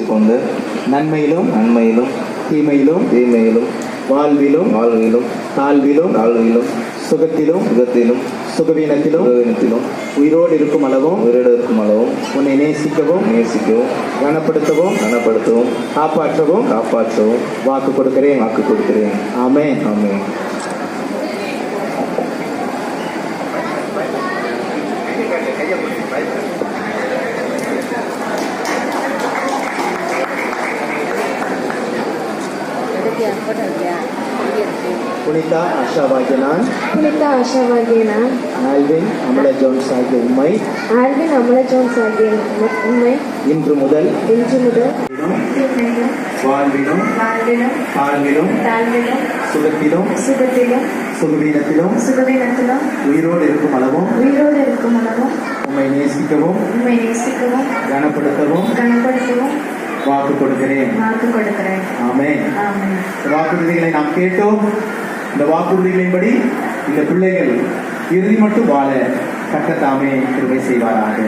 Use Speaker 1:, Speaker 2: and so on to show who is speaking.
Speaker 1: கொண்டு
Speaker 2: நன்மையிலும்
Speaker 1: நன்மையிலும்
Speaker 2: தீமையிலும்
Speaker 1: தீமையிலும்
Speaker 2: வாழ்விலும்
Speaker 1: வாழ்விலும்
Speaker 2: தாழ்விலும்
Speaker 1: தாழ்விலும்
Speaker 2: சுகத்திலும்
Speaker 1: சுகத்திலும்
Speaker 2: சுகவீனத்திலும்
Speaker 1: சுகவீனத்திலும்
Speaker 2: உயிரோடு இருக்கும் அளவும்
Speaker 1: உயிரோடு இருக்கும் அளவும்
Speaker 2: உன்னை நேசிக்கவும்
Speaker 1: நேசிக்கவும்
Speaker 2: கனப்படுத்தவும்
Speaker 1: கனப்படுத்தவும்
Speaker 2: காப்பாற்றவும்
Speaker 1: காப்பாற்றவும்
Speaker 2: வாக்கு கொடுக்கிறேன்.
Speaker 1: வாக்கு கொடுக்கிறேன்.
Speaker 2: ஆமென்.
Speaker 1: ஆமென்.
Speaker 2: புனிதா ஆஷாவாகிய நான்
Speaker 3: புனித ஆஷாவாகிய நான்
Speaker 2: ஆல்வின் அமல ஜோன்ஸ் ஆகிய உம்மை
Speaker 3: ஆல்வின் அமல ஜோன்ஸ் ஆகிய உம்மை
Speaker 2: இன்று முதல்
Speaker 3: இன்று முதல் தீமையிலும்
Speaker 2: வாழ்விலும்
Speaker 3: வாழ்விலும்
Speaker 2: தாழ்விலும்
Speaker 3: தாழ்விலும்
Speaker 2: சுகத்திலும்
Speaker 3: சுகத்திலும்
Speaker 2: சுகவீனத்திலும்
Speaker 3: சுகவீனத்திலும்
Speaker 2: உயிரோடு இருக்கும் அளவும்
Speaker 3: உயிரோடு இருக்கும் அளவும்
Speaker 2: உம்மை நேசிக்கவும்
Speaker 3: உம்மை நேசிக்கவும்
Speaker 2: கனப்படுத்தவும்
Speaker 3: கனப்படுத்தவும்
Speaker 2: வாக்கு கொடுக்கிறேன்.
Speaker 3: வாக்கு கொடுக்கிறேன்.
Speaker 2: ஆமென்.
Speaker 3: ஆமென்.
Speaker 2: வாக்குறுதிகளை நாம் கேட்டோம். இந்த வாக்குறுதிகளின்படி இந்த பிள்ளைகள் இறுதி மட்டும் வாழ கர்த்தர் தாமே கிருபை செய்வாராக.